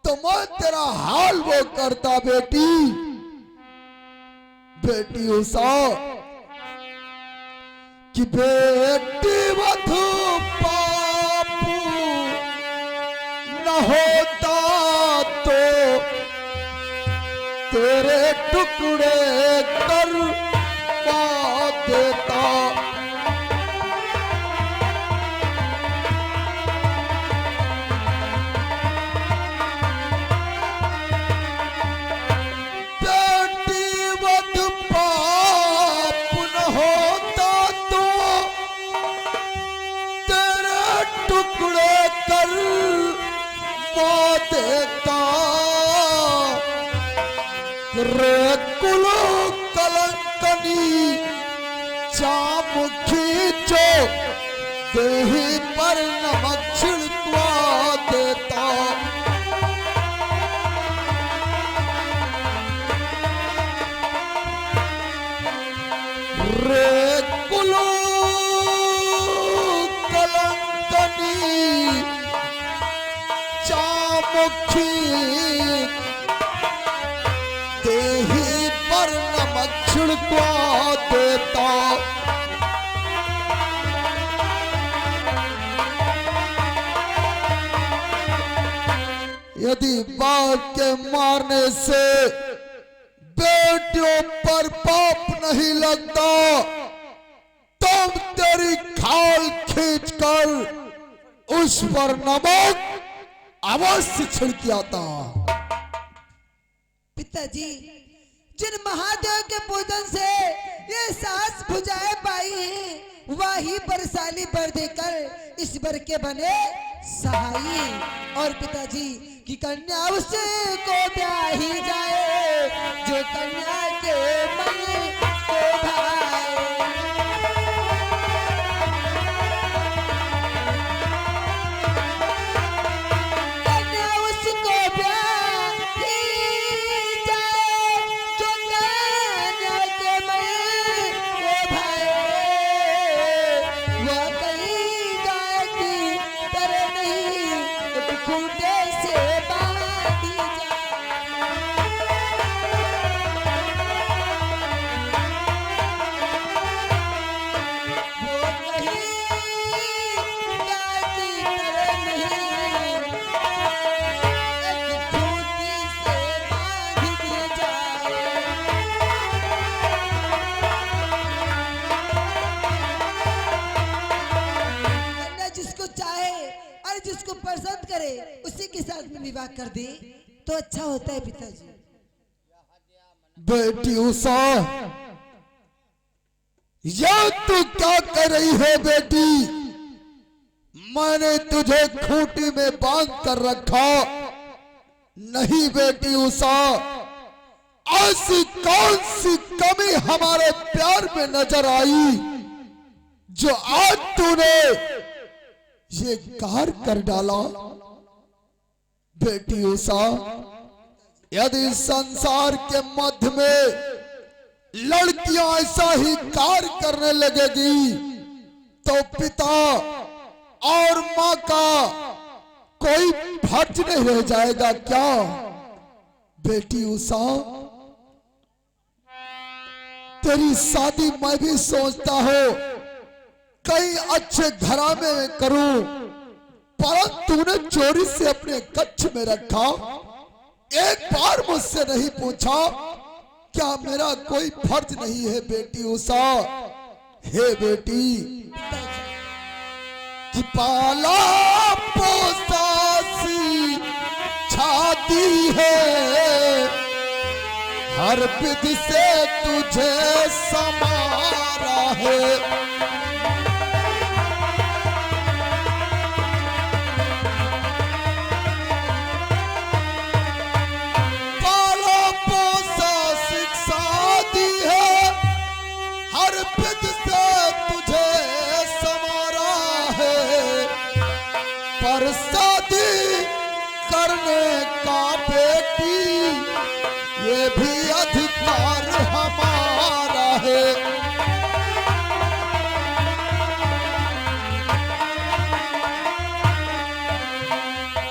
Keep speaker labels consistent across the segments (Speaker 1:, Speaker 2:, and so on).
Speaker 1: तो मैं तेरा हाल वो करता बेटी। बेटी उषा कि बेटी वधू पापू न होता तो तेरे टुकड़े कर देता। बेटी वध पाप न होता तो तेरे टुकड़े कर देता। रे कुलो कलंकनी चामुखी जो देही पर नमक छिड़कवा देता। रे कुलो कलंकनी चामुखी देही पर नमक छिड़कवा देता। यदि बाप के मारने से बेटियों पर पाप नहीं लगता तो तेरी खाल खींचकर उस पर नमक अवश्य छिड़क आता।
Speaker 2: पिताजी, जिन महादेव के पूजन से ये सास भुजाएं पाई हैं, वही बरसाली बर देकर इस बर के बने सहाई। और पिताजी की कन्या उसे को ब्याही जाए जो कन्या के मन को भाए। कन्या उसको ब्याही जाए जो कन्या के मन को भाए। वह कहीं गाय की तरह नहीं खूंटे से बांधी जाए। वो कहीं गाय की तरह नहीं एक खूंटी से बांधी जाए। कन्या जिसको चाहे और जिसको पसंद करे उसी के साथ में विवाह कर दे तो अच्छा होता है पिताजी।
Speaker 1: बेटी उषा, यह तू क्या कर रही है बेटी? मैंने तुझे खूंटी में बांध कर रखा नहीं बेटी उषा। ऐसी कौन सी कमी हमारे प्यार में नजर आई जो आज तूने ये कार कर डाला? बेटी उषा, यदि संसार के मध्य में लड़कियां ऐसा ही कार्य करने लगेगी तो पिता और माँ का कोई फर्ज नहीं रह जाएगा क्या? बेटी उषा, तेरी शादी मैं भी सोचता हूं कई अच्छे घराने में करूं, परंतु तूने चोरी से अपने कक्ष में रखा। एक बार मुझसे नहीं पूछा क्या मेरा कोई फर्ज नहीं है बेटी उषा? हे बेटी, कि पाला पोसासी छाती है, हर विधि से तुझे समारा है। पर शादी करने का बेटी ये भी अधिकार हमारा है।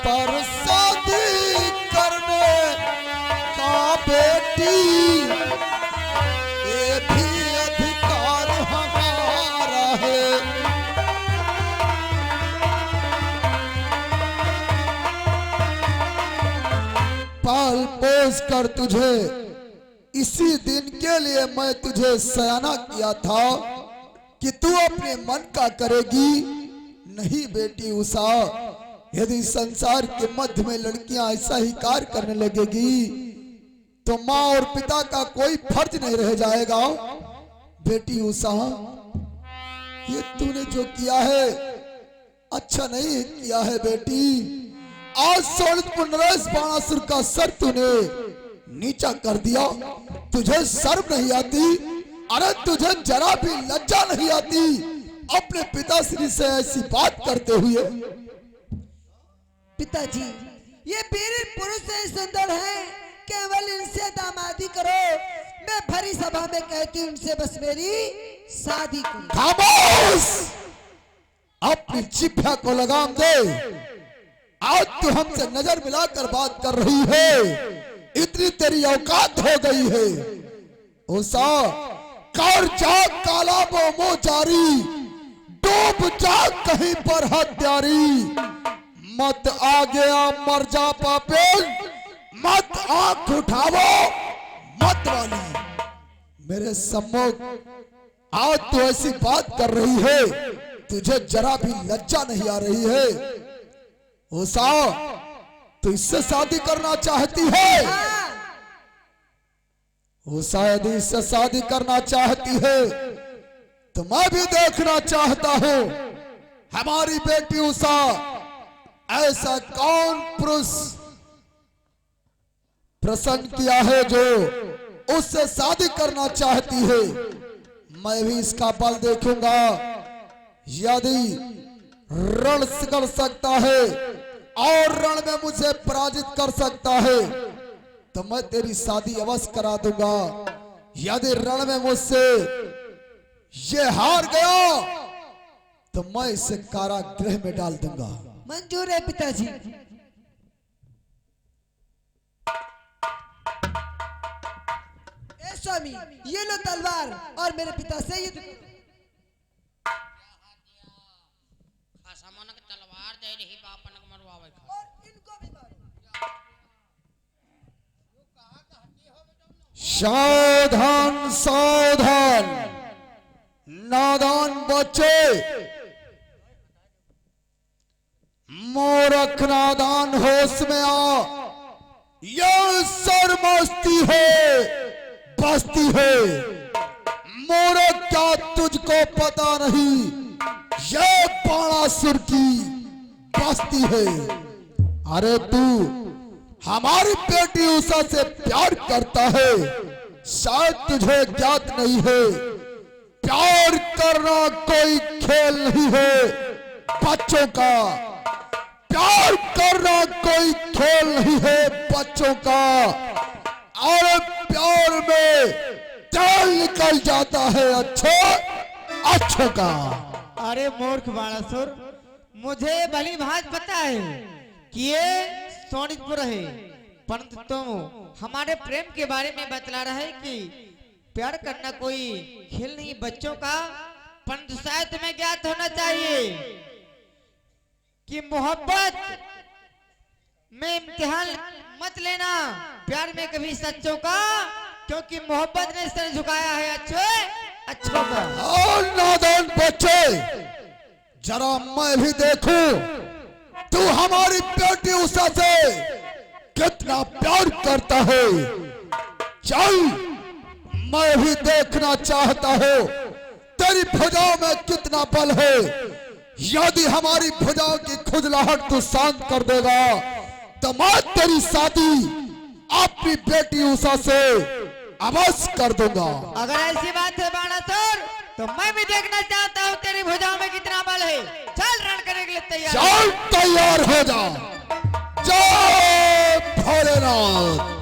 Speaker 1: पर शादी पाल पोस कर तुझे इसी दिन के लिए मैं तुझे सयाना किया था कि तू अपने मन का करेगी। नहीं बेटी उषा, यदि संसार के मध्य में लड़कियां ऐसा ही कार्य करने लगेगी तो माँ और पिता का कोई फर्ज नहीं रह जाएगा। बेटी उषा, ये तूने जो किया है अच्छा नहीं किया है बेटी। आज सोनितपुर नरेश बाणासुर का सर तूने नीचा कर दिया। तुझे शर्म नहीं आती? अरे तुझे जरा भी लज्जा नहीं आती अपने पिताश्री से ऐसी बात करते हुए?
Speaker 2: पिताजी, ये वीर पुरुष से सुंदर है, केवल इनसे दामादी करो। मैं भरी सभा में कहती हूँ इनसे बस मेरी शादी करो।
Speaker 1: खामोश! अपनी जिह्वा को लगाम दे। आज तू हमसे नजर मिलाकर बात कर रही है, इतनी तेरी औकात हो गई है। उषा, कर जा काला बोमो जारी, डूब जा कहीं पर हत्यारी। मत आ गया मर जा पापिल, मत आंख उठावो मत वाली मेरे सम्मुख। आज तू ऐसी बात कर रही है, तुझे जरा भी लज्जा नहीं आ रही है? उषा, तू इससे शादी करना चाहती है? उषा, यदि इससे शादी करना चाहती है तो मैं भी देखना चाहता हूं हमारी बेटी उषा ऐसा कौन पुरुष प्रसन्न किया है जो उससे शादी करना चाहती है। मैं भी इसका बल देखूंगा। यदि रण कर सकता है और रण में मुझे पराजित कर सकता है तो मैं तेरी शादी अवश्य करा दूंगा। यदि रण में मुझसे ये हार गया तो मैं इसे कारागृह में डाल दूंगा।
Speaker 2: मंजूर है पिताजी। ए स्वामी, ये लो तलवार और मेरे पिता से युद्ध करो।
Speaker 3: तलवार दे रही बापन को मरवावे
Speaker 2: और इनको भी मारो।
Speaker 1: सावधान सावधान, नादान बच्चे, मूर्ख नादान होश में आ। यह सरमस्ती है, बस्ती है। मूर्ख, क्या तुझको पता नहीं ये बाणासुर की बस्ती है? अरे तू हमारी बेटी उषा से प्यार करता है, शायद तुझे ज्ञात नहीं है। प्यार करना कोई खेल नहीं है बच्चों का। प्यार करना कोई खेल नहीं है बच्चों का। और प्यार में तेल निकल जाता है अच्छों का।
Speaker 4: अरे मूर्ख बाणासुर, मुझे भली भांति पता है कि ये सोनितपुर है, परंतु तुम हमारे प्रेम के बारे में बतला रहे है कि प्यार करना कोई खेल नहीं बच्चों का। परंतु शायद तुम्हें ज्ञात होना चाहिए कि मोहब्बत में इम्तिहान मत लेना, प्यार में कभी सच्चों का, क्योंकि मोहब्बत ने सर झुकाया है अच्छों का।
Speaker 1: और नादान बच्चे, जरा मैं भी देखूं तू हमारी बेटी उषा से कितना प्यार करता है। चल, मैं भी देखना चाहता हूं तेरी भुजाओं में कितना बल है। यदि हमारी भुजाओं की खुजलाहट तू शांत कर देगा तो मैं तेरी शादी अपनी बेटी उषा से अवश्य कर दूंगा।
Speaker 4: अगर ऐसी बात है बाणासुर, तो मैं भी देखना चाहता हूँ तेरी भुजाओं में कितना बल है। चल, रण करने के लिए तैयार।
Speaker 1: चल, तैयार हो जा। जय भोलेनाथ।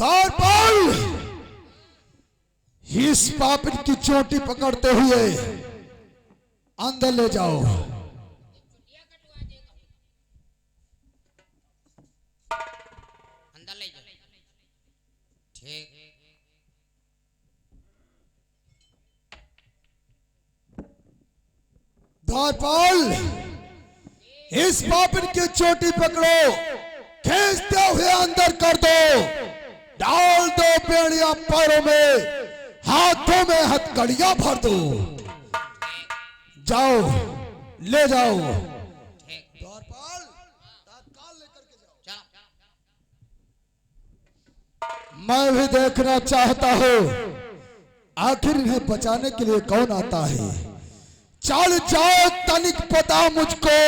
Speaker 1: द्वारपाल, इस पापिन की चोटी पकड़ते हुए अंदर ले जाओ।
Speaker 3: अंदर ले जाओ। ठीक।
Speaker 1: द्वारपाल, इस पापिन की चोटी पकड़ो, खींचते हुए अंदर कर दो, डाल दो बेड़ियां पैरों में, हाथों में हथकड़ियां भर दो। जाओ, ले जाओ।
Speaker 3: ठीक।
Speaker 1: द्वारपाल, तत्काल लेकर के जाओ।
Speaker 3: चलो।
Speaker 1: मैं भी देखना चाहता हूँ आखिर इन्हें बचाने के लिए कौन आता है। चल जाओ, तनिक पता मुझको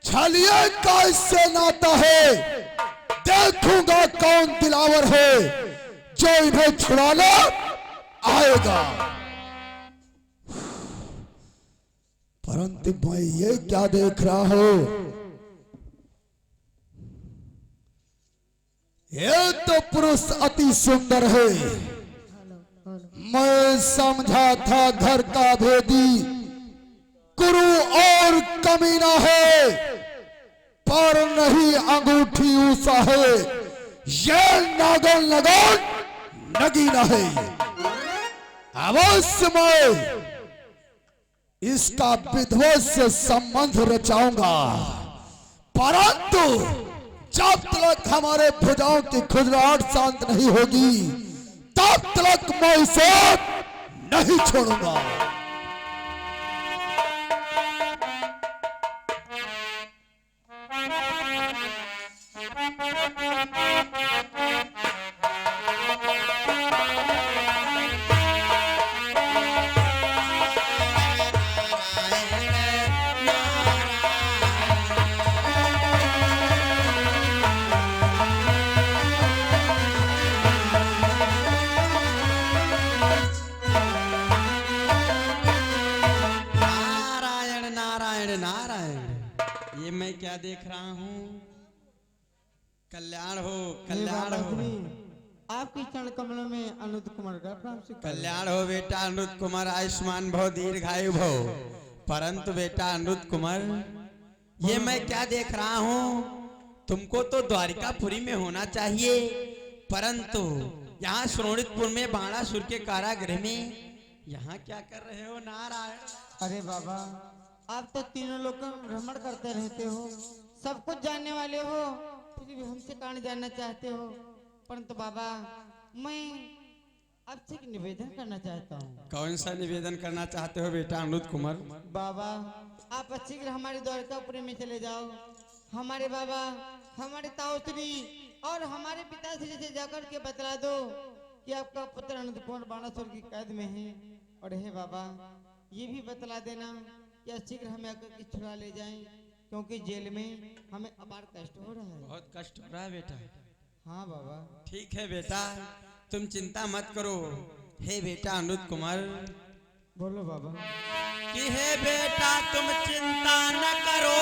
Speaker 1: छलिए का इससे नाता है। देखूंगा कौन दिलावर है जो इन्हें छुड़ाने आएगा। परंतु मैं ये क्या देख रहा हूं, ये तो पुरुष अति सुंदर है। मैं समझा था घर का भेदी गुरु और कमीना है, पर नहीं अंगूठी ऊसा है। ये नागन लगन नगीना है। अवश्य मैं इसका विधवा से संबंध रचाऊंगा, परंतु जब तक हमारे भुजाओं की खुजलाहट शांत नहीं होगी तब तक मैं इसे नहीं छोड़ूंगा।
Speaker 5: नारायण नारायण नारायण। ये मैं क्या देख रहा हूँ? कल्याण हो, कल्याण हो,
Speaker 4: आपकी चरण कमलों में अनुद कुमार का प्रणाम स्वीकार।
Speaker 5: कल्याण हो बेटा अनुद कुमार, आयुष्मान भव, दीर्घायु भव। परंतु बेटा अनुद कुमार, ये मैं क्या देख रहा हूँ? तुमको तो द्वारिकापुरी में होना चाहिए, परंतु यहाँ श्रोणितपुर में बाणासुर के कारागृह में यहाँ क्या कर रहे हो? नारायण।
Speaker 4: अरे बाबा, आप तो तीनों लोग का भ्रमण करते रहते हो, सब कुछ जानने वाले हो, फिर भी हमसे कहानी जानना चाहते हो। परंतु बाबा, मैं आपसे एक निवेदन करना चाहता हूँ।
Speaker 5: कौन सा निवेदन करना चाहते हो बेटा अनुद कुमार?
Speaker 4: बाबा, आप शीघ्र हमारे द्वारकापुरी में चले जाओ। हमारे बाबा, हमारे ताऊश्री और हमारे पिताश्री से जाकर के बतला दो कि आपका पुत्र अनुद कुमार बाणासुर की कैद में है। और हे बाबा, ये भी बतला देना कि शीघ्र हमें आकर के छुड़ा ले जाएं, क्योंकि जेल में हमें अपार कष्ट हो रहा है।
Speaker 5: बहुत कष्ट हो रहा है बेटा।
Speaker 4: हाँ बाबा।
Speaker 5: ठीक है बेटा, तुम चिंता मत करो। हे बेटा अनुद कुमार,
Speaker 4: बोलो बाबा।
Speaker 5: कि हे बेटा तुम चिंता न करो,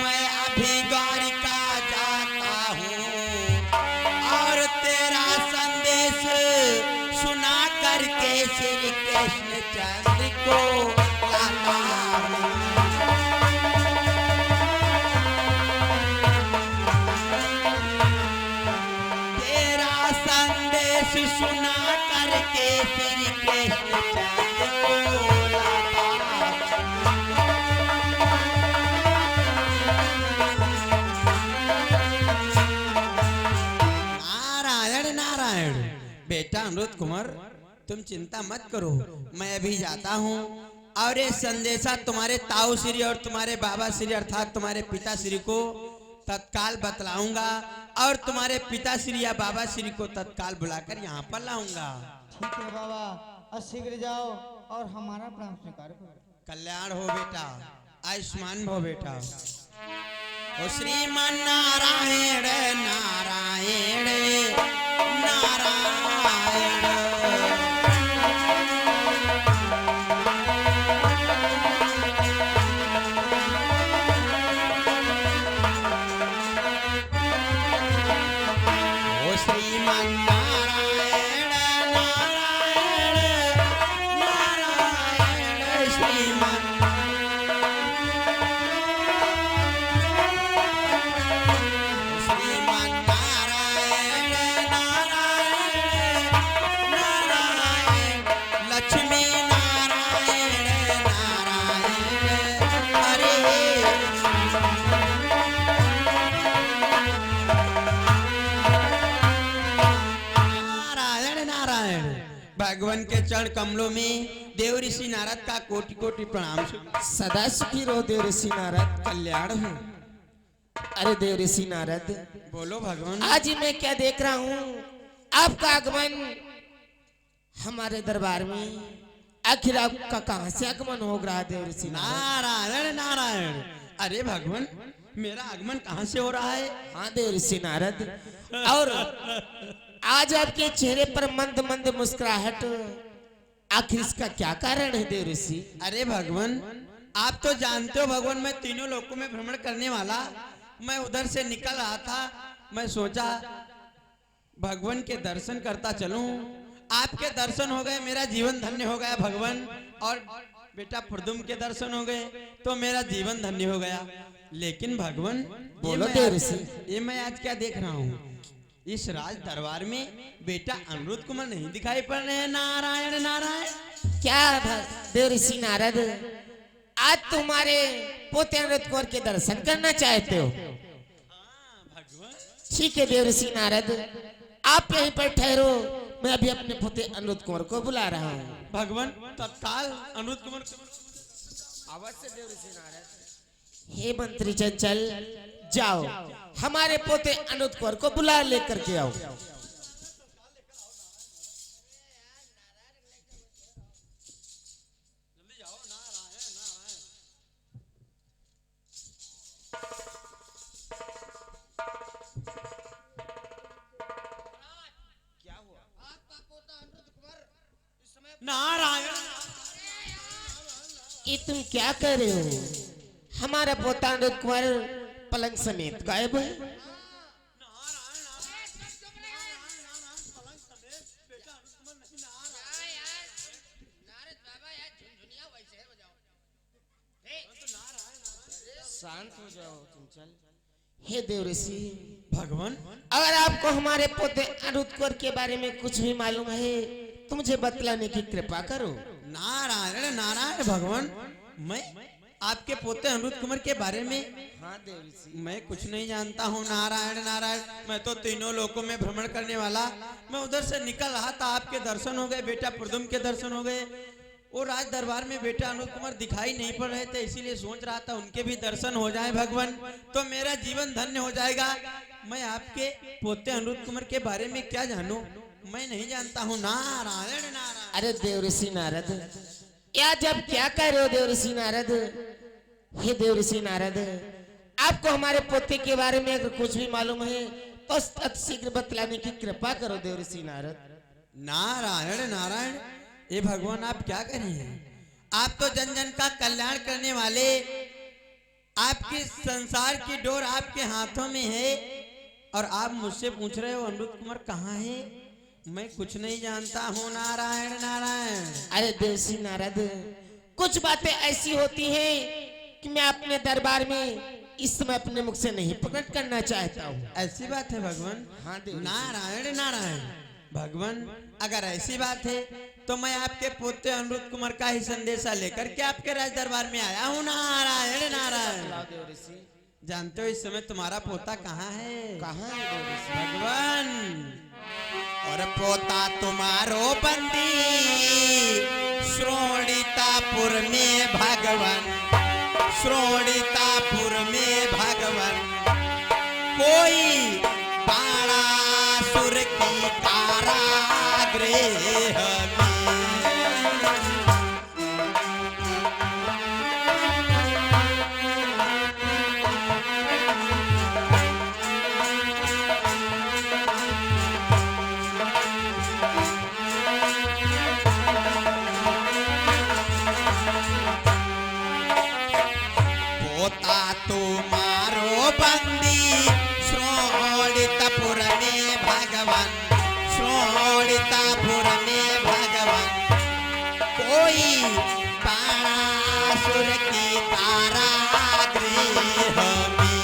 Speaker 5: मैं अभी द्वारिका जाता हूँ और तेरा संदेश सुना करके श्री कृष्ण चंद्र को लाता हूँ। तेरा संदेश सुना करके श्री कृष्ण चंद्र को लाता हूँ। नारायण नारायण। बेटा अनुरोध कुमार, तुम चिंता मत करो, मैं अभी जाता हूँ और ये संदेशा तुम्हारे ताऊ श्री और तुम्हारे बाबा श्री अर्थात तुम्हारे पिता श्री को तत्काल बतलाऊंगा और तुम्हारे पिता श्री या बाबा श्री को तत्काल बुलाकर यहाँ पर लाऊंगा।
Speaker 4: ठीक है बाबा, और शीघ्र जाओ और हमारा प्रणाम स्वीकार करो।
Speaker 5: कल्याण हो बेटा, आयुष्मान भव बेटा। ओ श्रीमान नारायण नारायण नारायण। श्रीमान नारायण नारायण नारायण लक्ष्मी नारायण नारायण हरे नारायण नारायण। भगवान के चरण कमलों में देव ऋषि नारद का कोटि कोटि प्रणाम।
Speaker 6: सदा सुखी रहो देव ऋषि नारद, कल्याण हो। अरे देव ऋषि नारद,
Speaker 5: बोलो भगवान।
Speaker 6: आज मैं क्या देख रहा हूँ, आपका आगमन हमारे दरबार में। आखिर आपका कहाँ से आगमन हो रहा है देव ऋषि नारद?
Speaker 5: नारायण नारायण। अरे भगवान, मेरा आगमन कहाँ से हो रहा है?
Speaker 6: हाँ देव ऋषि नारद, और आज आपके चेहरे पर मंद मंद मुस्कुराहट, आखिर इसका क्या कारण है देव ऋषि?
Speaker 5: अरे भगवान, आप तो जानते हो भगवान, मैं तीनों लोकों में भ्रमण करने वाला, मैं उधर से निकल रहा था। मैं सोचा भगवान के दर्शन करता चलूं। आपके दर्शन हो गए, मेरा जीवन धन्य हो गया भगवान। और बेटा प्रदुम के दर्शन हो गए तो मेरा जीवन धन्य हो गया। लेकिन भगवान,
Speaker 6: बोलो देव ऋषि।
Speaker 5: ये मैं आज क्या देख रहा हूँ, इस राज दरबार में बेटा अनिरुद्ध कुमार नहीं दिखाई पड़ रहे हैं। नारायण नारायण।
Speaker 6: क्या देव ऋषि नारद, आज तुम्हारे पोते अनिरुद्ध कुंवर के दर्शन करना चाहते हो? ठीक है देव ऋषि नारद, आप यहीं पर ठहरो, मैं अभी अपने पोते अनिरुद्ध कुंवर को बुला रहा हूँ।
Speaker 5: भगवान तत्काल अनिरुद्ध कुमार
Speaker 6: अवश्य देव ऋषि नारद। हे मंत्री चंचल, जाओ हमारे पोते अनिरुद्ध कुंवर को बुला लेकर के आओ।
Speaker 5: नारायण।
Speaker 6: ये तुम क्या कर रहे हो? हमारा पोता अनिरुद्ध कुंवर पलंग समेत गायब है। शांत हो जाओ चंचल। हे देव ऋषि
Speaker 5: भगवान,
Speaker 6: अगर आपको हमारे पोते अनिरुद्ध कुंवर के बारे में कुछ भी मालूम है तो मुझे बतलाने की कृपा करो।
Speaker 5: नारायण नारायण। भगवान, मैं आपके पोते अनिरुद्ध कुमार के बारे में
Speaker 6: हाँ देव ऋषि।
Speaker 5: मैं कुछ नहीं जानता हूँ। नारायण नारायण। मैं तो तीनों लोकों में भ्रमण करने वाला, मैं उधर से निकल रहा था, आपके दर्शन हो गए, बेटा प्रदुम के दर्शन हो गए। वो राज दरबार में बेटा अनिरुद्ध कुमार दिखाई नहीं पड़ रहे थे, इसीलिए सोच रहा था उनके भी दर्शन हो जाए भगवान, तो मेरा जीवन धन्य हो जाएगा। मैं आपके पोते अनिरुद्ध कुमार के बारे में क्या जानूं, मैं नहीं जानता हूँ। नारायण नारायण।
Speaker 6: अरे देव ऋषि नारद, या जब क्या कह रहे हो देव ऋषि नारद? हे देव ऋषि नारद, आपको हमारे पोते के बारे में अगर कुछ भी मालूम है तो अतिशीघ्र बतलाने की कृपा करो देव ऋषि नारद।
Speaker 5: नारायण नारायण। ये भगवान, आप क्या कर रहे हैं? आप तो जन जन का कल्याण करने वाले, आपके संसार की डोर आपके हाथों में है, और आप मुझसे पूछ रहे हो अनिरुद्ध कुमार कहाँ है? मैं कुछ नहीं जानता हूँ। नारायण नारायण।
Speaker 6: अरे देव ऋषि नारद, कुछ बातें ऐसी होती हैं कि मैं अपने दरबार में इस समय अपने मुख से नहीं प्रकट करना चाहता हूँ।
Speaker 5: ऐसी बात है भगवान?
Speaker 6: हाँ देव ऋषि।
Speaker 5: नारायण नारायण। भगवान, अगर ऐसी बात है तो मैं आपके पोते अनिरुद्ध कुमार का ही संदेशा लेकर के आपके राज दरबार में आया हूँ। नारायण नारायण।
Speaker 6: देव ऋषि,
Speaker 5: जानते हो इस समय तुम्हारा पोता कहाँ है?
Speaker 6: कहाँ है देव ऋषि?
Speaker 5: भगवान, और पोता तुम्हारो बंदी श्रोणितापुर में भगवान, श्रोणितापुर में भगवान, कोई बाणासुर की कारागृह में। पोता तुम्हारो बंदी श्रोणितपुर में भगवान, श्रोणितपुर में भगवान, कोई बाणासुर बाणासुर की कारागृह में।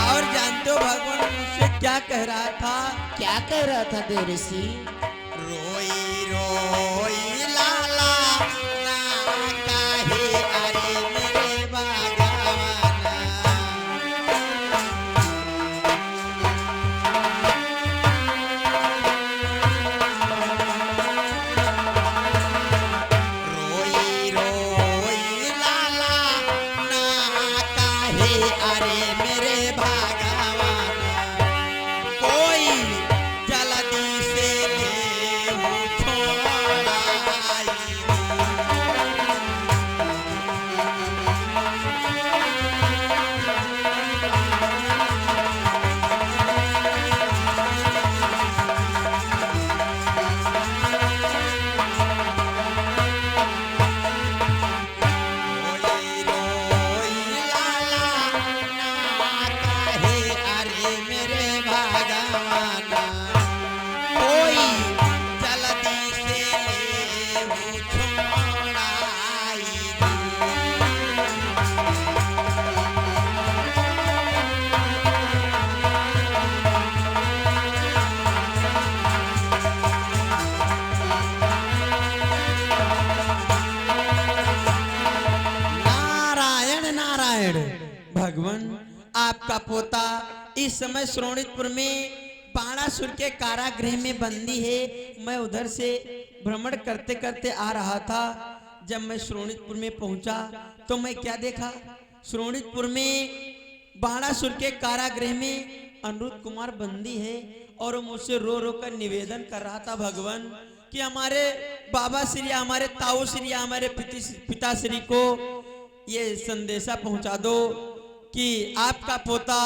Speaker 5: और जानते हो भगवान मुझसे क्या कह रहा था?
Speaker 6: क्या कह रहा था देव ऋषि?
Speaker 5: रोई रोई लाला ना काहे अरे मेरे भगवाना। रोई रोई लाला ना काहे अरे मेरे भगवाना। कोई जल्दी से ले छोड़ाई। रोई रोई लाला ना काहे अरे मेरे भगवाना। कोई जल्दी से ले छोड़ाई। नारायण नारायण। भगवान आपका पोता इस समय श्रोणितपुर में बाणासुर के कारागृह में बंदी है। मैं उधर से भ्रमण करते करते आ रहा था। जब मैं श्रोणितपुर में पहुंचा तो मैं क्या देखा? श्रोणितपुर में बाणासुर के कारागृह में अनिरुद्ध कुमार बंदी है और वो मुझसे रो रो कर निवेदन कर रहा था भगवान कि हमारे बाबा श्री, हमारे ताऊ श्री, हमारे पिताश्री को ये संदेशा पहुंचा दो कि आपका पोता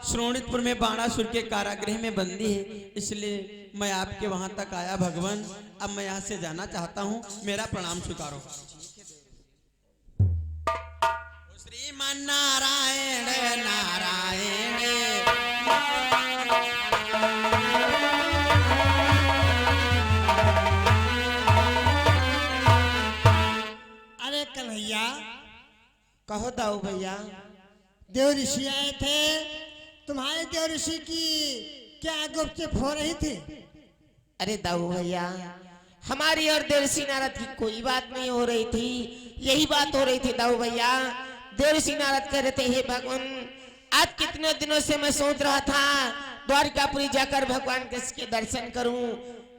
Speaker 5: श्रोणितपुर में बाणासुर के कारागृह में बंदी है। इसलिए मैं आपके वहां तक आया भगवान। अब मैं यहाँ से जाना चाहता हूँ, मेरा प्रणाम स्वीकारो। श्रीमान नारायण नारायण।
Speaker 7: अरे कन्हैया,
Speaker 6: कहो दाऊ भैया।
Speaker 7: देव ऋषि आए थे। तुम्हारे देव ऋषि की क्या गुपचुप हो रही थी?
Speaker 6: अरे दाऊ भैया, हमारी और देव ऋषि नारद की कोई बात नहीं हो रही थी, यही बात हो रही थी दाऊ भैया। देव ऋषि नारद कह रहे थे, हे भगवान, आज कितने दिनों से मैं सोच रहा था द्वारकापुरी जाकर भगवान कृष्ण के दर्शन करूं,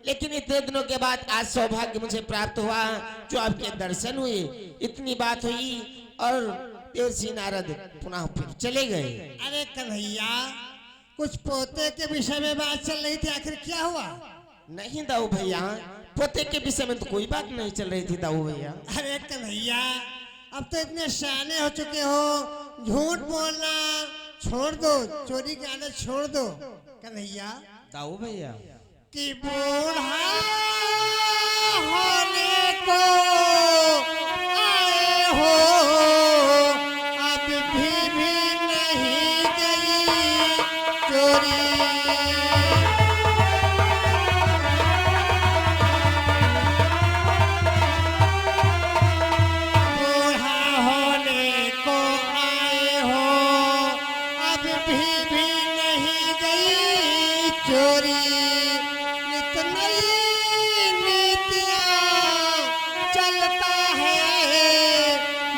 Speaker 6: लेकिन इतने दिनों के बाद आज सौभाग्य मुझे प्राप्त हुआ जो आपके दर्शन हुए। इतनी बात हुई और देव ऋषि नारद पुनः फिर चले गए।
Speaker 7: अरे कन्हैया, कुछ पोते के विषय में बात चल रही थी, आखिर क्या हुआ?
Speaker 6: नहीं दाऊ भैया, पोते के विषय में तो कोई बात नहीं चल रही थी दाऊ भैया।
Speaker 7: अरे कन्हैया, अब तो इतने सियाने हो चुके हो, झूठ बोलना छोड़ दो, चोरी की आदत छोड़ दो कन्हैया।
Speaker 5: ताऊ भैया,
Speaker 7: कि बूढ़ा होने को आए हो, अब भी नहीं गई चोरी। बूढ़ा होने को आए हो, अब भी नहीं गई चोरी। नित नई नीतियां चलता है,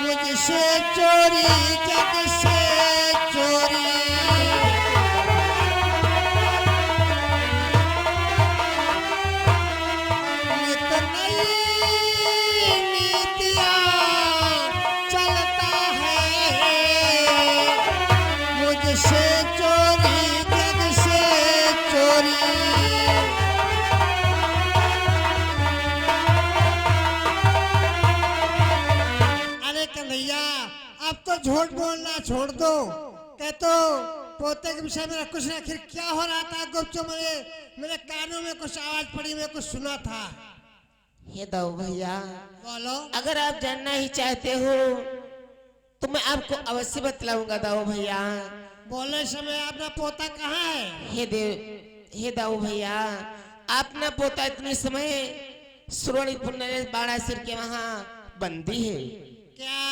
Speaker 7: मुझसे चोरी जग से चोरी। नित नई नीतियां चलता है, मुझसे चोरी जग से चोरी। अरे कन्हैया, अब तो झूठ बोलना छोड़ दो। कह तो पोते के विषय में कुछ नहीं, आखिर क्या हो रहा था गुपचुप? मेरे कानों में कुछ आवाज पड़ी, मैं कुछ सुना था।
Speaker 6: हे दाऊ भैया,
Speaker 7: बोलो।
Speaker 6: अगर आप जानना ही चाहते हो तो मैं आपको अवश्य बतलाऊंगा दाऊ भैया।
Speaker 7: बोले समय अपना पोता कहाँ है?
Speaker 6: हे दाऊ भैया, अपना पोता इतने समय श्रोणीपुर नरेश बाणासुर के वहाँ बंदी है।
Speaker 7: क्या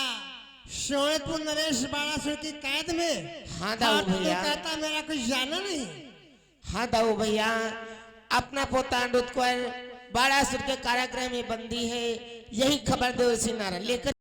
Speaker 7: शोणितपुर नरेश बाणासुर की कैद में?
Speaker 6: हाँ दाऊ
Speaker 7: तो
Speaker 6: भैया।
Speaker 7: कहता मेरा कुछ जाना नहीं।
Speaker 6: हाँ दाऊ भैया, अपना पोता अनिरुद्ध कुंवर बाणासुर के कारागृह में बंदी है, यही खबर देव सिंह नारायण लेकर